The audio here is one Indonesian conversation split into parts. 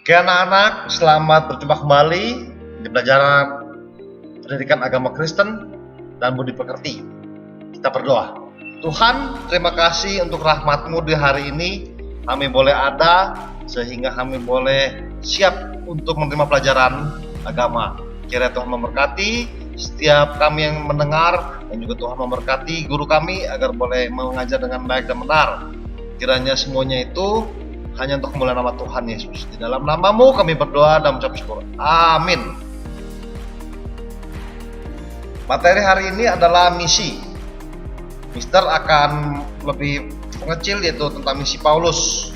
Oke anak-anak, selamat berjumpa kembali di pelajaran pendidikan agama Kristen dan budi pekerti. Kita berdoa. Tuhan, terima kasih untuk rahmat-Mu di hari ini. Kami boleh ada sehingga kami boleh siap untuk menerima pelajaran agama. Kiranya Tuhan memberkati setiap kami yang mendengar, dan juga Tuhan memberkati guru kami agar boleh mengajar dengan baik dan benar. Kiranya semuanya itu hanya untuk kemuliaan nama Tuhan Yesus. Di dalam nama-Mu kami berdoa dan mengucap syukur. Amin. Materi hari ini adalah misi. Mister akan lebih mengecil, yaitu tentang misi Paulus.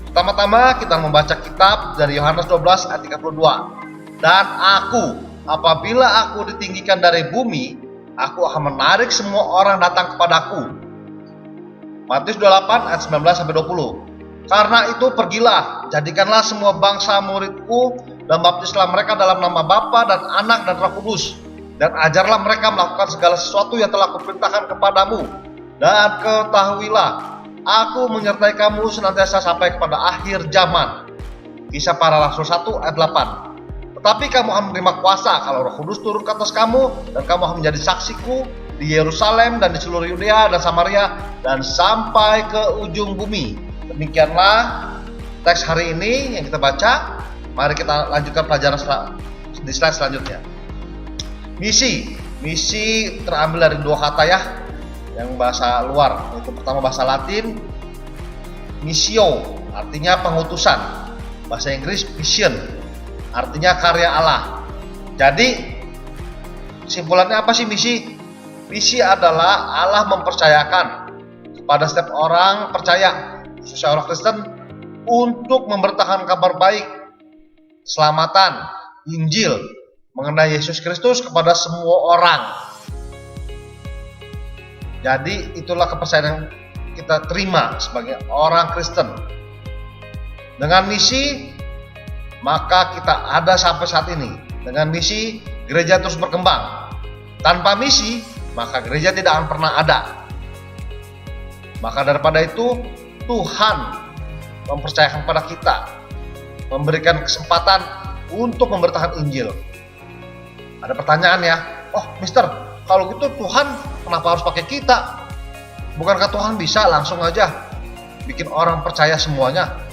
Pertama-tama kita membaca kitab dari Yohanes 12 ayat 32. Dan apabila aku ditinggikan dari bumi, aku akan menarik semua orang datang kepadaku. Matius 28 ayat 19-20. Karena itu pergilah, jadikanlah semua bangsa muridku dan baptislah mereka dalam nama Bapa dan Anak dan Roh Kudus, dan ajarlah mereka melakukan segala sesuatu yang telah kuperintahkan kepadamu. Dan ketahuilah, aku menyertai kamu senantiasa sampai kepada akhir zaman. Kisah Para Rasul 1 ayat 8. Tetapi kamu akan menerima kuasa kalau Roh Kudus turun ke atas kamu, dan kamu akan menjadi saksiku di Yerusalem dan di seluruh Yudea dan Samaria dan sampai ke ujung bumi. Demikianlah teks hari ini yang kita baca. Mari kita lanjutkan pelajaran di slide selanjutnya. Misi terambil dari dua kata ya, yang bahasa luar. Yaitu pertama bahasa Latin missio, artinya pengutusan. Bahasa Inggris mission, artinya karya Allah. Jadi kesimpulannya apa sih misi? Misi adalah Allah mempercayakan kepada setiap orang percaya, khususnya orang Kristen, untuk memberitakan kabar baik, keselamatan, Injil mengenai Yesus Kristus kepada semua orang. Jadi itulah kepercayaan yang kita terima sebagai orang Kristen. Dengan misi, maka kita ada sampai saat ini. Dengan misi, gereja terus berkembang. Tanpa misi, maka gereja tidak akan pernah ada. Maka daripada itu, Tuhan mempercayakan kepada kita, memberikan kesempatan untuk memberitakan Injil. Ada pertanyaan ya, Mister, kalau gitu Tuhan kenapa harus pakai kita? Bukankah Tuhan bisa langsung aja bikin orang percaya semuanya?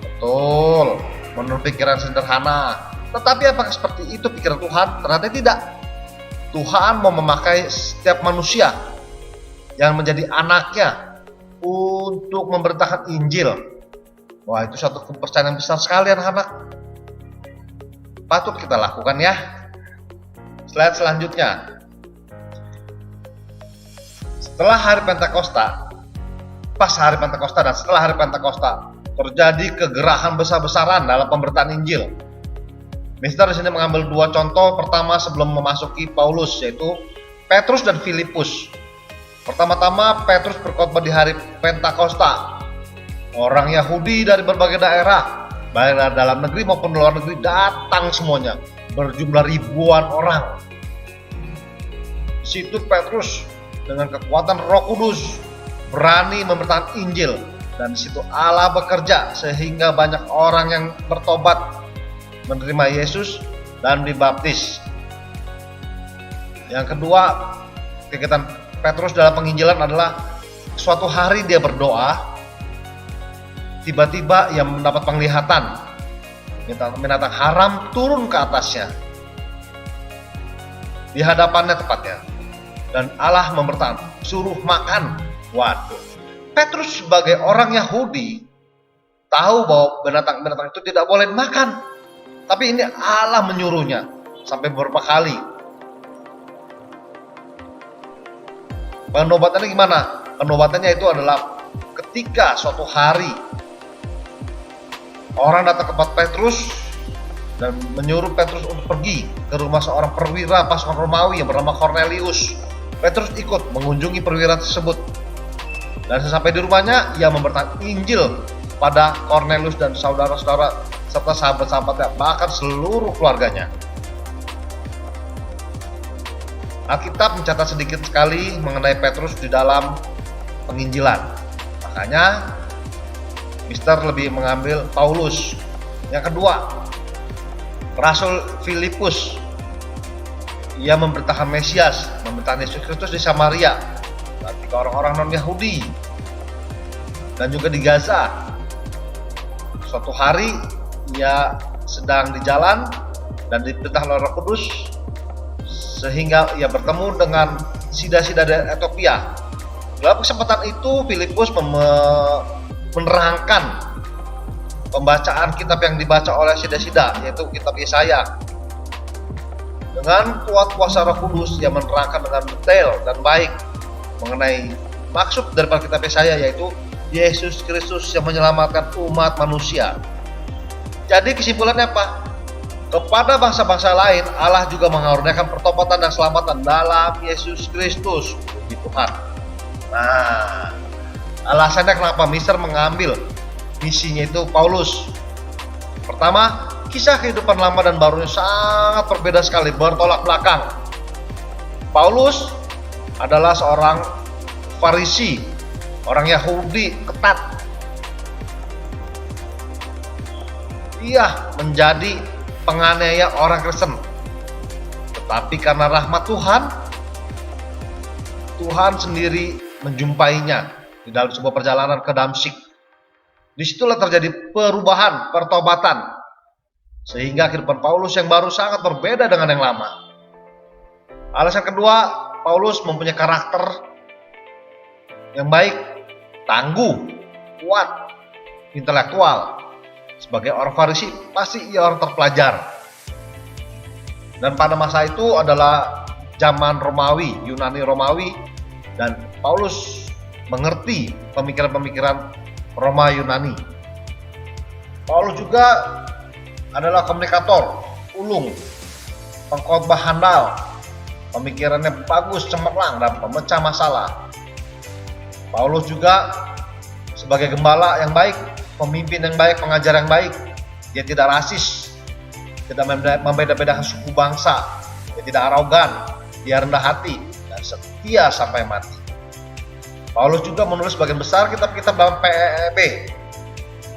Betul, menurut pikiran sederhana. Tetapi apakah seperti itu pikiran Tuhan? Ternyata tidak. Tuhan mau memakai setiap manusia yang menjadi anaknya untuk memberitakan Injil. Wah, itu satu kepercayaan yang besar sekali anak-anak. Patut kita lakukan ya. Slide selanjutnya. Setelah hari Pentakosta, pas hari Pentakosta dan setelah hari Pentakosta, terjadi kegerahan besar-besaran dalam pemberitaan Injil. Mister di sini mengambil dua contoh pertama sebelum memasuki Paulus, yaitu Petrus dan Filipus. Pertama-tama Petrus berkhotbah di hari Pentakosta. Orang Yahudi dari berbagai daerah, baik dari dalam negeri maupun luar negeri, datang semuanya, berjumlah ribuan orang. Di situ Petrus dengan kekuatan Roh Kudus berani memberitakan Injil, dan di situ Allah bekerja sehingga banyak orang yang bertobat, menerima Yesus dan dibaptis. Yang kedua, kegiatan Petrus dalam penginjilan adalah suatu hari dia berdoa, tiba-tiba ia mendapat penglihatan, binatang haram turun ke atasnya, di hadapannya tepatnya, dan Allah memberitakan, suruh makan. Waduh, Petrus sebagai orang Yahudi tahu bahwa binatang-binatang itu tidak boleh dimakan. Tapi ini Allah menyuruhnya sampai beberapa kali. Penobatannya gimana? Penobatannya itu adalah ketika suatu hari orang datang ke tempat Petrus dan menyuruh Petrus untuk pergi ke rumah seorang perwira pasukan Romawi yang bernama Cornelius. Petrus ikut mengunjungi perwira tersebut. Dan sesampai di rumahnya, ia memberitakan Injil pada Cornelius dan saudara-saudara serta sahabat-sahabatnya, bahkan seluruh keluarganya. Alkitab mencatat sedikit sekali mengenai Petrus di dalam penginjilan. Makanya Mister lebih mengambil Paulus. Yang kedua, Rasul Filipus. Ia memberitakan Mesias, memberitakan Yesus Kristus di Samaria, ketika orang-orang non-Yahudi, dan juga di Gaza. Suatu hari ia sedang di jalan dan diperintahkan oleh Roh Kudus, sehingga ia bertemu dengan sida-sida dari Ethiopia. Dalam kesempatan itu Filipus menerangkan pembacaan kitab yang dibaca oleh sida-sida, yaitu kitab Yesaya. Dengan kuat kuasa Roh Kudus, ia menerangkan dengan detail dan baik mengenai maksud daripada kitab Yesaya, yaitu Yesus Kristus yang menyelamatkan umat manusia. Jadi kesimpulannya apa? Kepada bangsa-bangsa lain, Allah juga mengaruniakan pertobatan dan keselamatan dalam Yesus Kristus. Puji Tuhan. Nah, alasannya kenapa Mister mengambil misinya itu Paulus. Pertama, kisah kehidupan lama dan barunya sangat berbeda sekali, bertolak belakang. Paulus adalah seorang Farisi, orang Yahudi ketat. Ia menjadi penganiaya orang Kristen. Tetapi karena rahmat Tuhan, Tuhan sendiri menjumpainya di dalam sebuah perjalanan ke Damsyik. Disitulah terjadi perubahan, pertobatan, sehingga kehidupan Paulus yang baru sangat berbeda dengan yang lama. Alasan kedua, Paulus mempunyai karakter yang baik, tangguh, kuat, intelektual. Sebagai orang Farisi, pasti ia orang terpelajar. Dan pada masa itu adalah zaman Romawi, Yunani Romawi, dan Paulus mengerti pemikiran-pemikiran Roma Yunani. Paulus juga adalah komunikator, ulung, pengkhotbah handal, pemikirannya bagus, cemerlang, dan pemecah masalah. Paulus juga sebagai gembala yang baik, pemimpin yang baik, pengajar yang baik. Dia tidak rasis, tidak membeda-bedakan suku bangsa, dia tidak arogan, dia rendah hati, dan setia sampai mati. Paulus juga menulis sebagian besar kitab-kitab dalam PEB.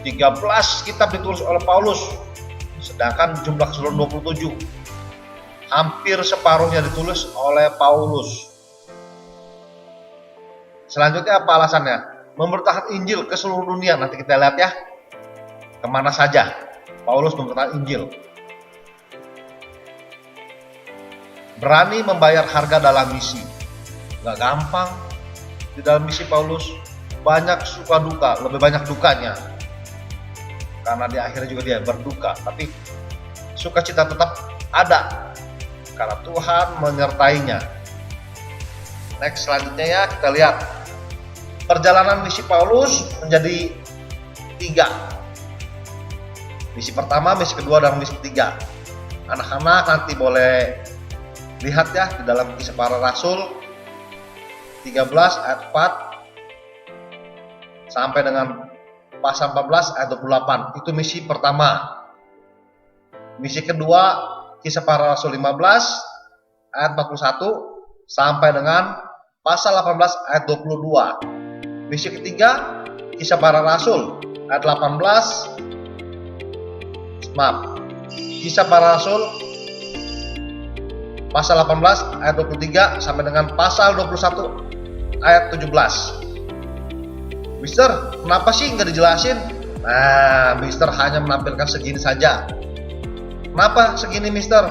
13 kitab ditulis oleh Paulus, sedangkan jumlah keseluruhan 27. Hampir separuhnya ditulis oleh Paulus. Selanjutnya apa alasannya? Memberitakan Injil ke seluruh dunia. Nanti kita lihat ya, kemana saja Paulus memberitakan Injil. Berani membayar harga dalam misi. Gak gampang. Di dalam misi Paulus banyak suka duka, lebih banyak dukanya. Karena di akhirnya juga dia berduka, tapi sukacita tetap ada karena Tuhan menyertainya. Next, selanjutnya ya, kita lihat perjalanan misi Paulus menjadi 3. Misi pertama, misi kedua, dan misi ketiga. Anak-anak nanti boleh lihat ya di dalam Kisah Para Rasul 13 ayat 4 sampai dengan pasal 14 ayat 28. Itu misi pertama. Misi kedua, Kisah Para Rasul 15 ayat 41 sampai dengan pasal 18 ayat 22. Misi ketiga, Kisah Para Rasul ayat 18. Kisah Para Rasul pasal 18 ayat 23 sampai dengan pasal 21 ayat 17. Mister, kenapa sih nggak dijelasin? Nah, Mister hanya menampilkan segini saja. Kenapa segini, Mister?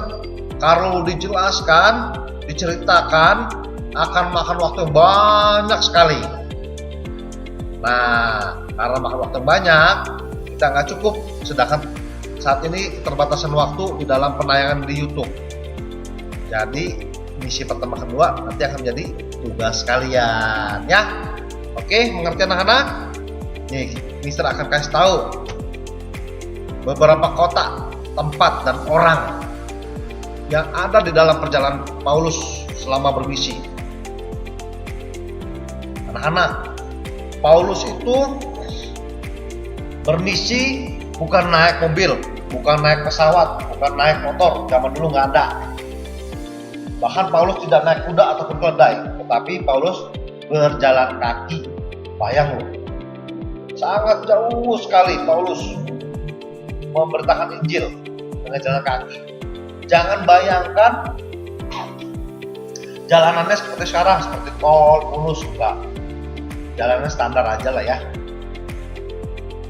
Kalau dijelaskan, diceritakan, akan makan waktu yang banyak sekali. Nah, karena makan waktu banyak, kita nggak cukup. Sedangkan saat ini keterbatasan waktu di dalam penayangan di YouTube. Jadi misi pertama kedua nanti akan menjadi tugas kalian ya. Oke, mengerti anak-anak? Nih, Mister akan kasih tahu beberapa kota, tempat, dan orang yang ada di dalam perjalanan Paulus selama bermisi. Anak-anak, Paulus itu bermisi bukan naik mobil, bukan naik pesawat, bukan naik motor. Zaman dulu nggak ada. Bahkan Paulus tidak naik kuda ataupun keledai, tetapi Paulus berjalan kaki. Bayang loh, sangat jauh sekali Paulus memberitakan Injil dengan jalan kaki. Jangan bayangkan jalanannya seperti sekarang, seperti tol mulus, enggak. Jalannya standar aja lah ya.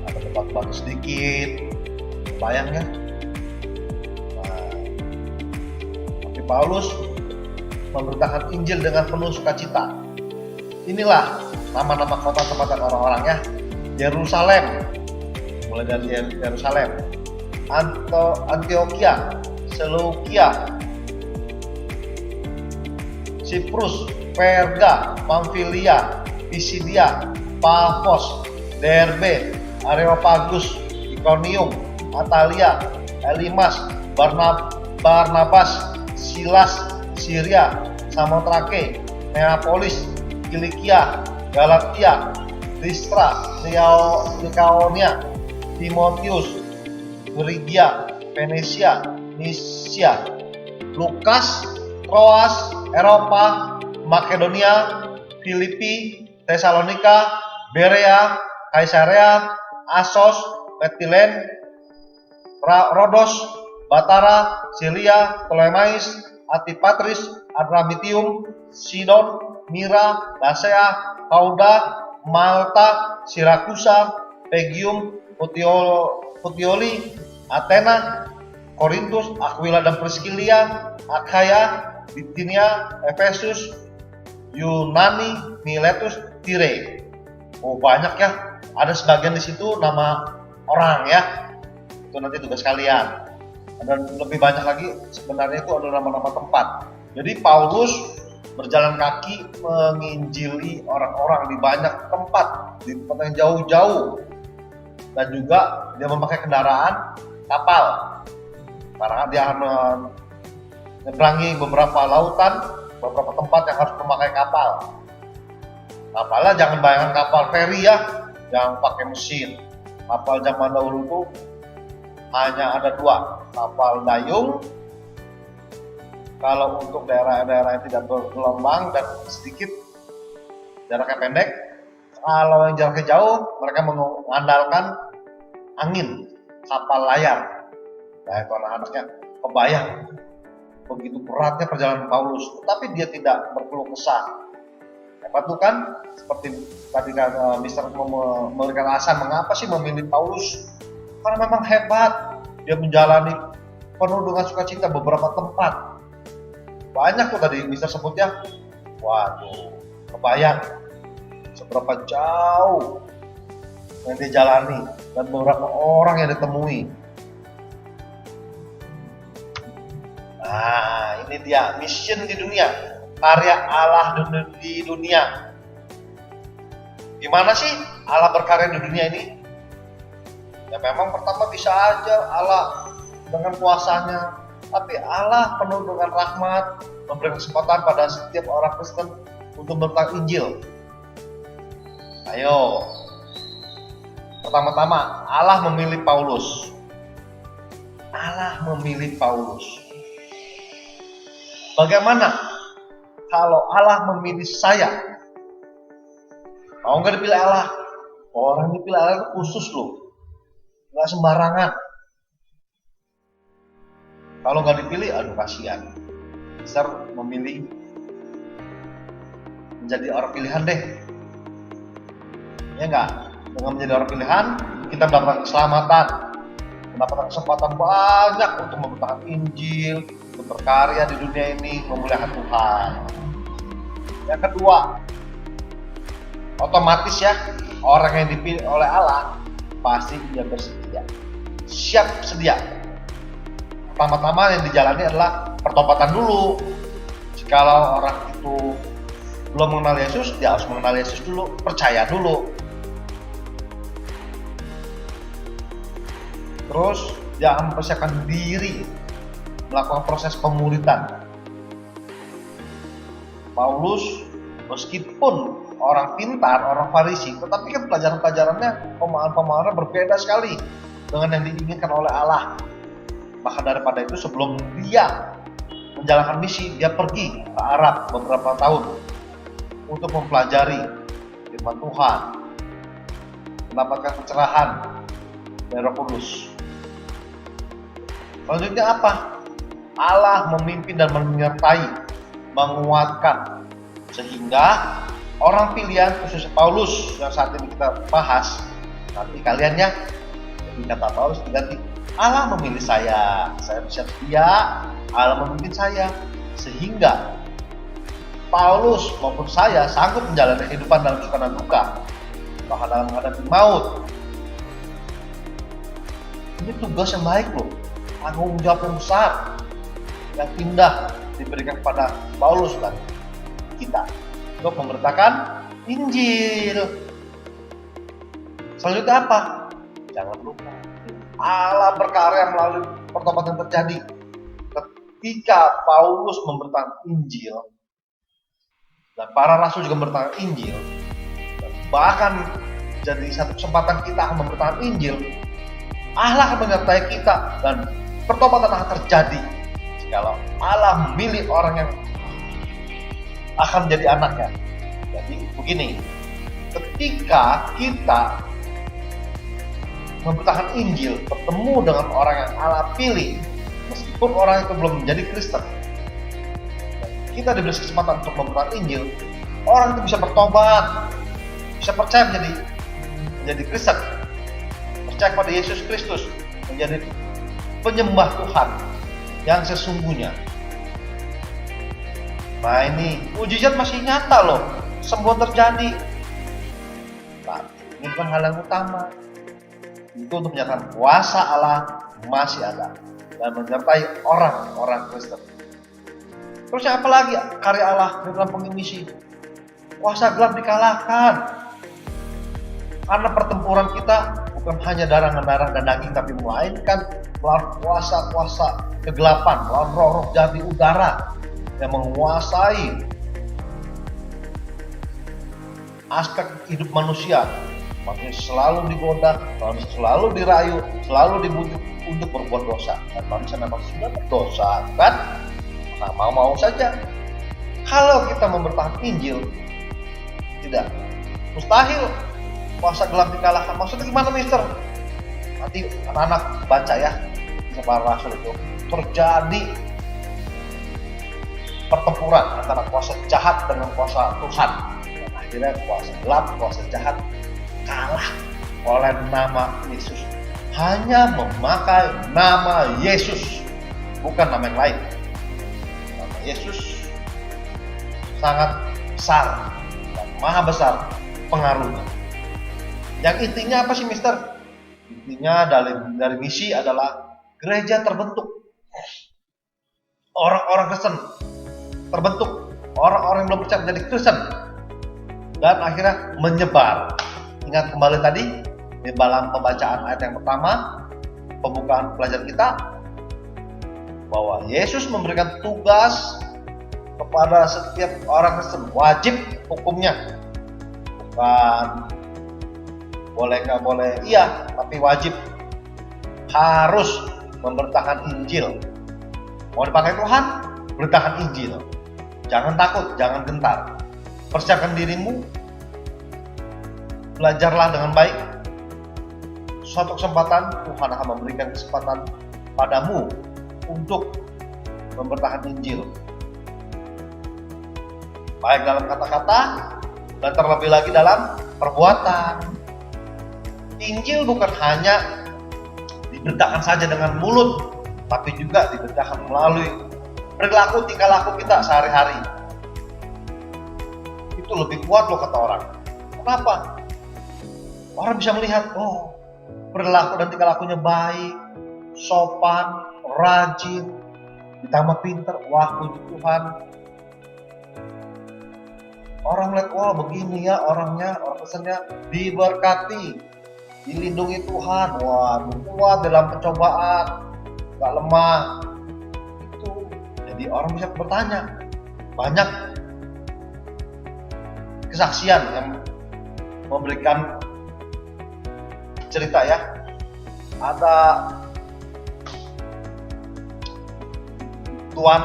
Ada tempat-tempat sedikit, bayang ya. Nah, tapi Paulus memberitakan Injil dengan penuh sukacita. Inilah nama-nama kota tempatan orang-orang ya. Yerusalem, mulai dari Yerusalem, Antioquia, Seleukia, Siprus, Perga, Pamfilia, Pisidia, Pafos, Derbe, Areopagus, Iconium, Atalia, Elimas, Barnabas, Silas, Syria, Samotrake, Neapolis, Kilikia, Galatia, Listra, Likaonia, Timotius, Frigia, Venesia, Misia, Lukas, Troas, Eropa, Makedonia, Filipi, Tesalonika, Berea, Kaisarea, Asos, Metilen, Rodos, Batara, Silia, Ptolemais, Antipatris, Adramitium, Sidon, Mira, Lasea, Kauda, Malta, Sirakusa, Pegium, Puteoli, Athena, Korintus, Aquila dan Priscilia, Akhaya, Bitinia, Efesus, Yunani, Miletus, Tire. Oh banyak ya, ada sebagian di situ nama orang ya. Itu nanti tugas kalian. Dan lebih banyak lagi sebenarnya itu adalah nama-nama tempat. Jadi Paulus berjalan kaki menginjili orang-orang di banyak tempat, di tempat yang jauh-jauh, dan juga dia memakai kendaraan kapal karena dia menyeberangi beberapa lautan, beberapa tempat yang harus memakai kapal. Kapalnya jangan bayangkan kapal feri ya, yang pakai mesin. Kapal zaman dahulu itu hanya ada dua, kapal dayung. Kalau untuk daerah-daerah yang tidak bergelombang dan sedikit jaraknya pendek, kalau yang jaraknya jauh, mereka mengandalkan angin, kapal layar. Nah itu anak-anaknya kebayang begitu beratnya perjalanan Paulus, tapi dia tidak berkeluh kesah. Hebat tuh kan, seperti tadi kan Mister memberikan alasan mengapa sih memilih Paulus, karena memang hebat, dia menjalani penuh dengan sukacita beberapa tempat. Banyak tuh tadi Mister sebutnya. Waduh, kebayang seberapa jauh yang dijalani dan beberapa orang yang ditemui. Nah, ini dia mission di dunia, karya Allah di dunia. Gimana sih Allah berkarya di dunia ini? Ya memang pertama bisa aja Allah dengan kuasanya, tapi Allah penuh dengan rahmat, memberi kesempatan pada setiap orang Kristen untuk beritakan Injil. Ayo, pertama-tama Allah memilih Paulus. Allah memilih Paulus. Bagaimana kalau Allah memilih saya? Mau nggak dipilih Allah? Orang dipilih Allah itu khusus loh, nggak sembarangan. Kalau nggak dipilih, aduh kasihan. Mister memilih menjadi orang pilihan deh, ya nggak? Dengan menjadi orang pilihan, kita mendapatkan keselamatan, mendapatkan kesempatan banyak untuk memberitakan Injil, untuk berkarya di dunia ini, memuliakan Tuhan. Yang kedua, otomatis ya, orang yang dipilih oleh Allah pasti dia bersedia, siap sedia. Pertama-tama yang dijalani adalah pertobatan dulu. Jikalau orang itu belum mengenal Yesus, dia harus mengenal Yesus dulu, percaya dulu. Terus dia akan mempersiapkan diri melakukan proses pemuridan. Paulus meskipun orang pintar, orang Farisi, tetapi kan pelajaran-pelajarannya, pemahaman-pemahamannya berbeda sekali dengan yang diinginkan oleh Allah. Maka daripada itu sebelum dia menjalankan misi, dia pergi ke Arab beberapa tahun untuk mempelajari firman Tuhan. mendapatkan pencerahan dari Roh Kudus. Selanjutnya apa? Allah memimpin dan menyertai, menguatkan, sehingga orang pilihan khususnya Paulus yang saat ini kita bahas, nanti kalian ya, jadi kata Paulus diganti, Allah memilih saya bersiap sedia, Allah memimpin saya, sehingga Paulus maupun saya sanggup menjalani kehidupan dalam suka dan duka, bahkan dalam menghadapi maut. Ini tugas yang baik loh, tanggung jawab yang besar, yang indah diberikan kepada Paulus dan kita untuk memberitakan Injil. Selanjutnya apa? Jangan lupa, Allah berkarya melalui pertobatan yang terjadi ketika Paulus memberitakan Injil, dan para rasul juga memberitakan Injil, dan bahkan jadi satu kesempatan kita akan memberitakan Injil. Allah akan menyertai kita dan pertobatan akan terjadi kalau Allah memilih orang yang akan menjadi anaknya. Jadi begini, ketika kita memberitakan Injil, bertemu dengan orang yang Allah pilih, meskipun orang itu belum menjadi Kristen, kita diberi kesempatan untuk memberitakan Injil, orang itu bisa bertobat, bisa percaya menjadi Kristen, percaya kepada Yesus Kristus, menjadi penyembah Tuhan yang sesungguhnya. Nah ini mujizat masih nyata loh, sembuhan terjadi. Tapi ini bukan hal yang utama. Itu untuk menyatakan kuasa Allah masih ada dan menyertai orang-orang Kristen. Terus apa lagi karya Allah dalam pengimisi? Kuasa gelap dikalahkan. Karena pertempuran kita bukan hanya darah dan daging, tapi melainkan melawan kuasa-kuasa kegelapan, melawan roh-roh jahat di udara yang menguasai aspek hidup manusia. Makanya selalu digoda, selalu dirayu, selalu dibujuk untuk berbuat dosa. Dan manusia memang sudah berdosa, kan? Nah, mau-mau saja. Kalau kita memberitakan Injil, tidak mustahil kuasa gelap dikalahkan. Maksudnya gimana, Mister? Nanti anak-anak baca ya, para rasul itu terjadi pertempuran antara kuasa jahat dengan kuasa Tuhan. Dan akhirnya kuasa gelap, kuasa jahat kalah oleh nama Yesus. Hanya memakai nama Yesus, bukan nama yang lain. Nama Yesus sangat besar dan maha besar pengaruhnya. Yang intinya apa sih, Mister? Intinya dari misi adalah gereja terbentuk, orang-orang Kristen terbentuk, orang-orang yang belum percaya menjadi Kristen, dan akhirnya menyebar. Ingat kembali tadi di dalam pembacaan ayat yang pertama, pembukaan pelajaran kita, bahwa Yesus memberikan tugas kepada setiap orang Kristen, wajib hukumnya, bukan boleh nggak boleh, iya, tapi wajib, harus memberitakan Injil. Mau dipakai Tuhan, beritakan Injil. Jangan takut, jangan gentar. Persiapkan dirimu, belajarlah dengan baik. Suatu kesempatan Tuhan akan memberikan kesempatan padamu untuk memberitakan Injil, baik dalam kata-kata dan terlebih lagi dalam perbuatan. Injil bukan hanya diberitakan saja dengan mulut, tapi juga diberitakan melalui perilaku tingkah laku kita sehari-hari. Itu lebih kuat loh kata orang. Kenapa? Orang bisa melihat, oh, perilaku dan tingkah lakunya baik, sopan, rajin, ditambah pintar, wah puji Tuhan. Orang melihat, wah begini ya orangnya, orang pesannya diberkati, dilindungi Tuhan, wah kuat dalam pencobaan, gak lemah. Itu jadi orang bisa bertanya. Banyak kesaksian yang memberikan cerita ya. Ada tuan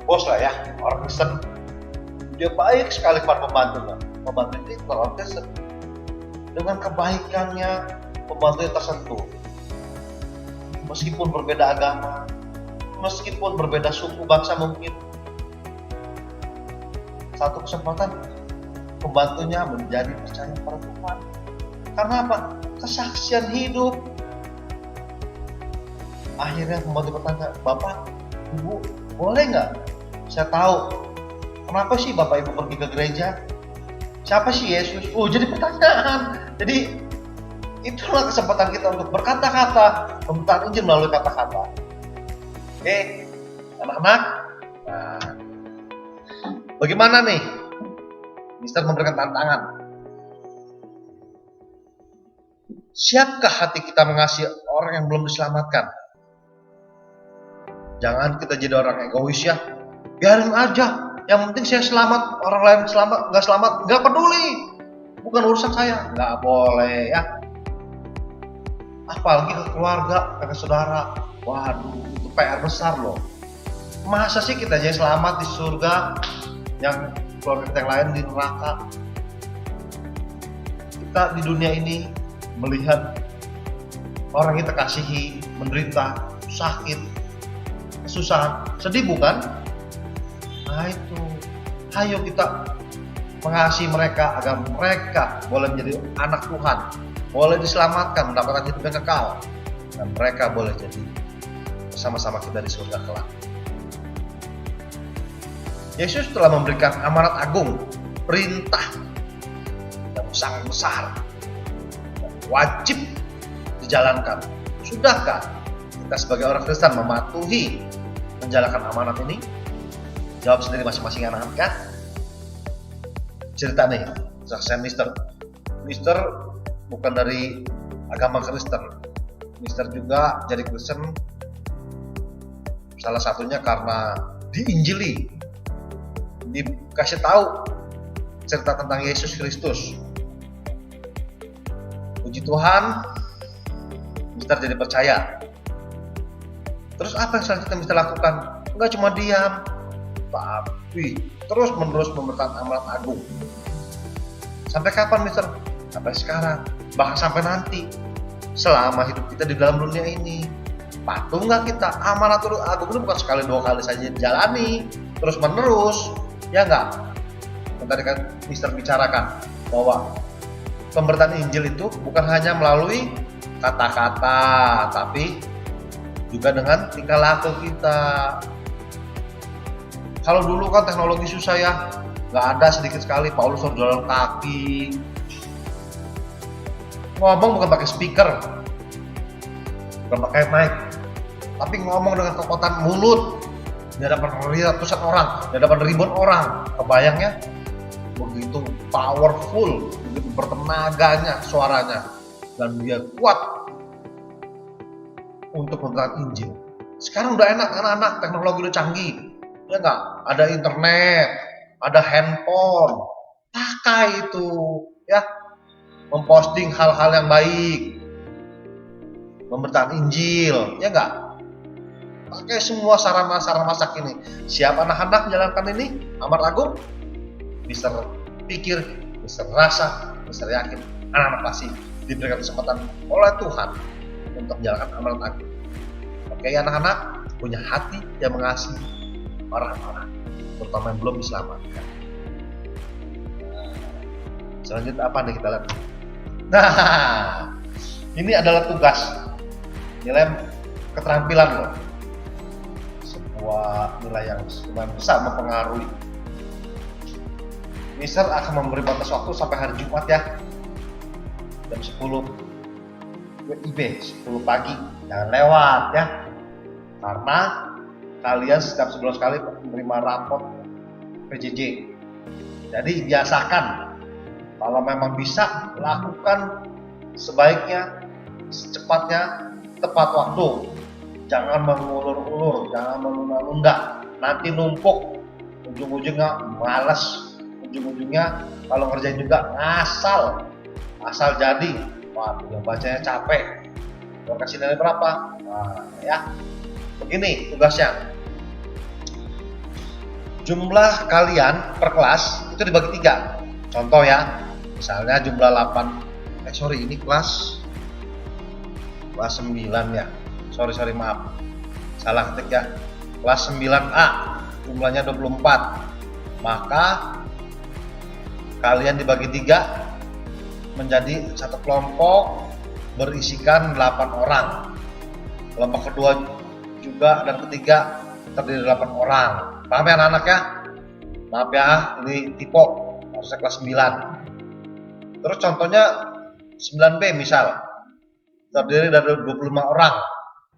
bos lah ya, orang Kristen, dia baik sekali kepada pembantunya. Pembantu itu orang Kristen, dengan kebaikannya membantu yang tersentuh. Meskipun berbeda agama, meskipun berbeda suku bangsa mungkin, satu kesempatan pembantunya menjadi percaya pada Tuhan. Karena apa? Kesaksian hidup. Akhirnya pembantu bertanya, Bapak, Ibu, boleh nggak saya tahu kenapa sih Bapak Ibu pergi ke gereja? Siapa sih Yesus? Oh, jadi pertanyaan. Jadi itulah kesempatan kita untuk berkata-kata, pemberitaan Injil melalui kata-kata. Oke, anak-anak. Nah, bagaimana nih? Mister memberikan tantangan. Siapkah hati kita mengasihi orang yang belum diselamatkan? Jangan kita jadi orang egois ya. Biarin aja. Yang penting saya selamat, orang lain selamat, nggak selamat, nggak peduli. Bukan urusan saya. Nggak boleh ya. Apalagi ke keluarga, ke saudara. Waduh, itu PR besar loh. Masa sih kita aja selamat di surga, yang keluarga kita yang lain di neraka? Kita di dunia ini melihat orang yang kita kasihi menderita, sakit, kesusahan, sedih bukan? Nah itu, ayo kita mengasihi mereka agar mereka boleh menjadi anak Tuhan, boleh diselamatkan, mendapatkan hidup yang kekal, dan mereka boleh jadi bersama-sama kita di surga kelak. Yesus telah memberikan amanat agung, perintah yang sangat besar, yang wajib dijalankan. Sudahkah kita sebagai orang Kristen mematuhi menjalankan amanat ini? Jawab sendiri masing-masing anak-anak ya. Cerita nih, saya Mister bukan dari agama Kristen. Mister juga jadi Kristen salah satunya karena diinjili, dikasih tahu cerita tentang Yesus Kristus. Puji Tuhan, Mister jadi percaya. Terus apa yang selanjutnya Mister lakukan? Enggak cuma diam, tapi terus-menerus memberikan amanat agung. Sampai kapan Mister? Sampai sekarang, bahkan sampai nanti, selama hidup kita di dalam dunia ini. Patuh nggak kita? Amanat agung itu bukan sekali dua kali saja dijalani, terus-menerus, ya nggak? Yang tadi kan Mister bicarakan bahwa pemberitaan Injil itu bukan hanya melalui kata-kata, tapi juga dengan tingkah laku kita. Kalau dulu kan teknologi susah ya, nggak ada, sedikit sekali Paulus harus jalan kaki, ngomong bukan pakai speaker, bukan pakai mic, tapi ngomong dengan kekuatan mulut di hadapan ratusan orang, di hadapan ribuan orang. Kebayang ya, begitu powerful, begitu bertenaganya suaranya, dan dia kuat untuk memberikan Injil. Sekarang udah enak, anak-anak, teknologi udah canggih, ya nggak? Ada internet, ada handphone, pakai itu, ya, memposting hal-hal yang baik, memberikan Injil, ya nggak? Pakai semua sarana-sarana masak ini. Siap anak-anak menjalankan ini, amanat agung? Mister pikir, Mister rasa, Mister yakin, anak-anak pasti diberikan kesempatan oleh Tuhan untuk menjalankan amanat agung. Oke anak-anak, punya hati yang mengasihi orang-orang, terutama yang belum diselamatkan. Selanjutnya apa nih kita lihat? Nah, ini adalah tugas, nilai keterampilan loh. Sebuah nilai yang lumayan besar mempengaruhi. Mister akan memberi batas waktu sampai hari Jumat ya, jam 10 WIB, 10 pagi, jangan lewat ya, karena kalian setiap sebulan sekali menerima rapot PJJ. Jadi biasakan, kalau memang bisa lakukan sebaiknya, secepatnya, tepat waktu. Jangan mengulur-ulur, jangan menunda-nunda, nanti numpuk, ujung-ujungnya malas, ujung-ujungnya kalau ngerjain juga ngasal, asal jadi. Waduh, yang bacanya capek. Mau kasih nilai berapa? Nah, ya. Begini tugasnya. Jumlah kalian per kelas itu dibagi 3. Contoh ya, misalnya jumlah 8 Ini kelas 9 ya. Sorry maaf. Salah ketik ya. Kelas 9A, jumlahnya 24. Maka kalian dibagi 3 menjadi satu kelompok berisikan 8 orang. Kelompok kedua juga dan ketiga terdiri 8 orang. Paham ya anak-anak ya? Maaf ya, ini tipe harusnya kelas 9. Terus contohnya 9B misal terdiri dari 25 orang.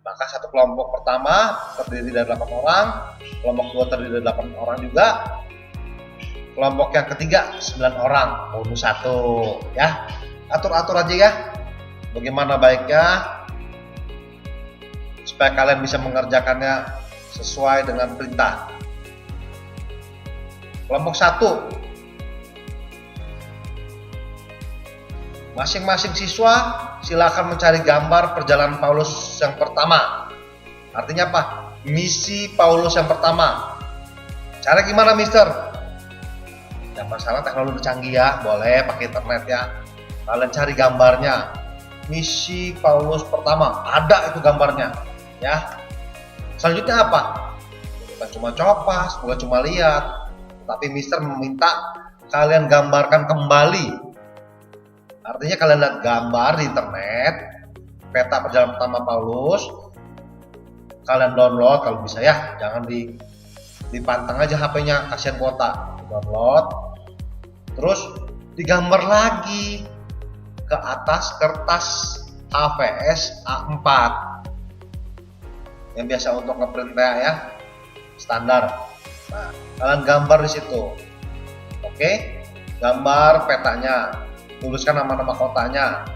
Maka satu kelompok pertama terdiri dari 8 orang, kelompok kedua terdiri dari 8 orang juga, kelompok yang ketiga 9 orang, bonus 1 ya. Atur-atur aja ya bagaimana baiknya supaya kalian bisa mengerjakannya sesuai dengan perintah. Kelompok 1, masing-masing siswa silakan mencari gambar perjalanan Paulus yang pertama. Artinya apa? Misi Paulus yang pertama. Cara gimana, Mister? Ya masalah teknologi canggih ya, boleh pakai internet ya. Kalian cari gambarnya. Misi Paulus pertama, ada itu gambarnya, ya. Selanjutnya apa? Bukan cuma copas, bukan cuma lihat, tapi Mister meminta kalian gambarkan kembali. Artinya kalian lihat gambar di internet, peta perjalanan pertama Paulus, kalian download kalau bisa ya, jangan dipantang aja HP-nya, kasihan kuota. Download, terus digambar lagi ke atas kertas HVS A4 yang biasa untuk ngeprint ya, standar. Nah, kalian gambar di situ, oke? Gambar petanya. Tuliskan nama-nama kotanya.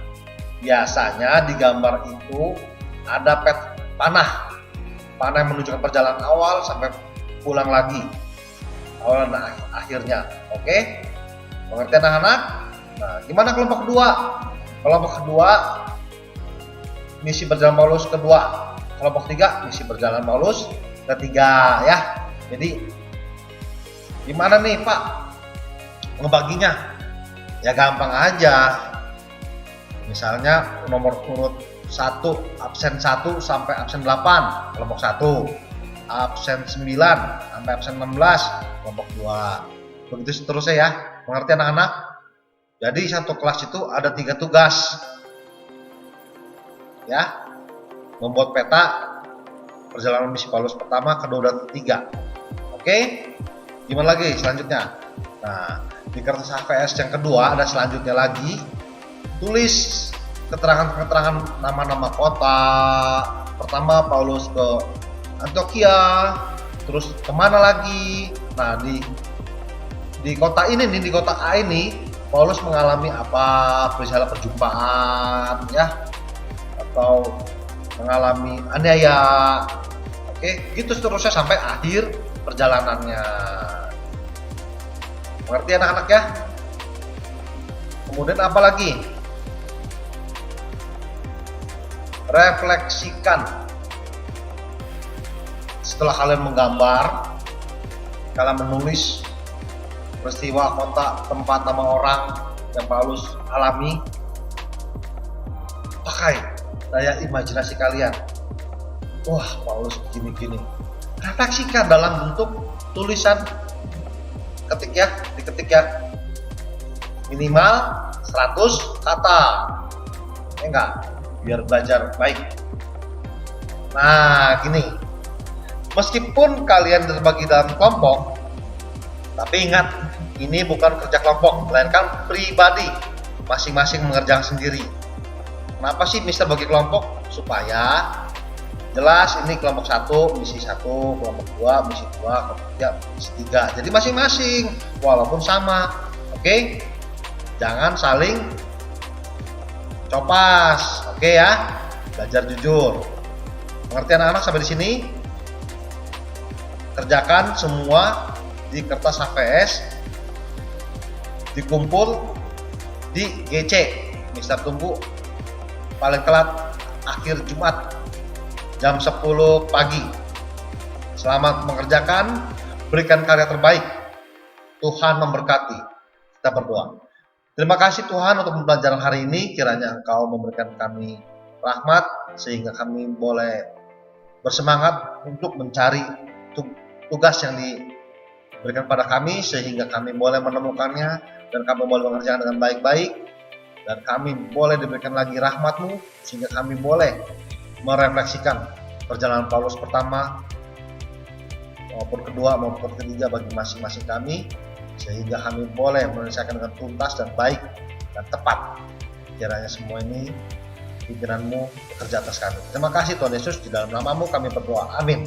Biasanya di gambar itu ada panah yang menunjukkan perjalanan awal sampai pulang lagi, awal dan akhirnya. Oke? Pengertian anak-anak? Nah, gimana kelompok kedua? Kelompok kedua misi berjalan Paulus kedua. Kelompok 3 misi berjalan Paulus ketiga ya. Jadi gimana nih Pak ngebaginya? Ya gampang aja. Misalnya nomor urut 1, absen 1 sampai absen 8, kelompok 1. Absen 9 sampai absen 16, kelompok 2. Begitu seterusnya ya. Mengerti anak-anak? Jadi satu kelas itu ada 3 tugas. Ya. Membuat peta perjalanan misi Paulus pertama, kedua, dan ketiga. Oke? Gimana lagi selanjutnya? Nah, di kertas HVS yang kedua ada selanjutnya lagi, tulis keterangan-keterangan nama-nama kota. Pertama Paulus ke Antioquia, terus kemana lagi. Nah di kota ini nih, di kota A ini Paulus mengalami apa, misalnya perjumpaan ya, atau mengalami aniaya. Oke, gitu seterusnya sampai akhir perjalanannya. Mengerti anak-anak ya? Kemudian apa lagi? Refleksikan. Setelah kalian menggambar, kalian menulis peristiwa, kota, tempat, nama orang yang Paulus alami, pakai daya imajinasi kalian. Wah, Paulus begini-gini. Refleksikan dalam bentuk tulisan. Diketik ya, minimal 100 kata, ya enggak, biar belajar baik. Nah gini, meskipun kalian terbagi dalam kelompok, tapi ingat, ini bukan kerja kelompok, melainkan pribadi, masing-masing mengerjakan sendiri. Kenapa sih Mister bagi kelompok? Supaya jelas ini kelompok 1 misi 1, kelompok 2 misi 2, kelompok 3 misi 3. Jadi masing-masing walaupun sama. Oke? Jangan saling copas. Oke ya? Belajar jujur. Mengerti anak-anak sampai di sini? Kerjakan semua di kertas HVS. Dikumpul di GC. Mister tunggu paling telat akhir Jumat jam 10 pagi. Selamat mengerjakan, berikan karya terbaik. Tuhan memberkati. Kita berdoa. Terima kasih Tuhan untuk pembelajaran hari ini. Kiranya Engkau memberikan kami rahmat sehingga kami boleh bersemangat untuk mencari tugas yang diberikan pada kami, sehingga kami boleh menemukannya dan kami boleh mengerjakan dengan baik-baik, dan kami boleh diberikan lagi rahmat-Mu sehingga kami boleh merefleksikan perjalanan Paulus pertama maupun kedua maupun ketiga bagi masing-masing kami, sehingga kami boleh menyelesaikan dengan tuntas dan baik dan tepat. Kiranya semua ini pimpinan-Mu bekerja atas kami. Terima kasih Tuhan Yesus, di dalam nama-Mu kami berdoa. Amin.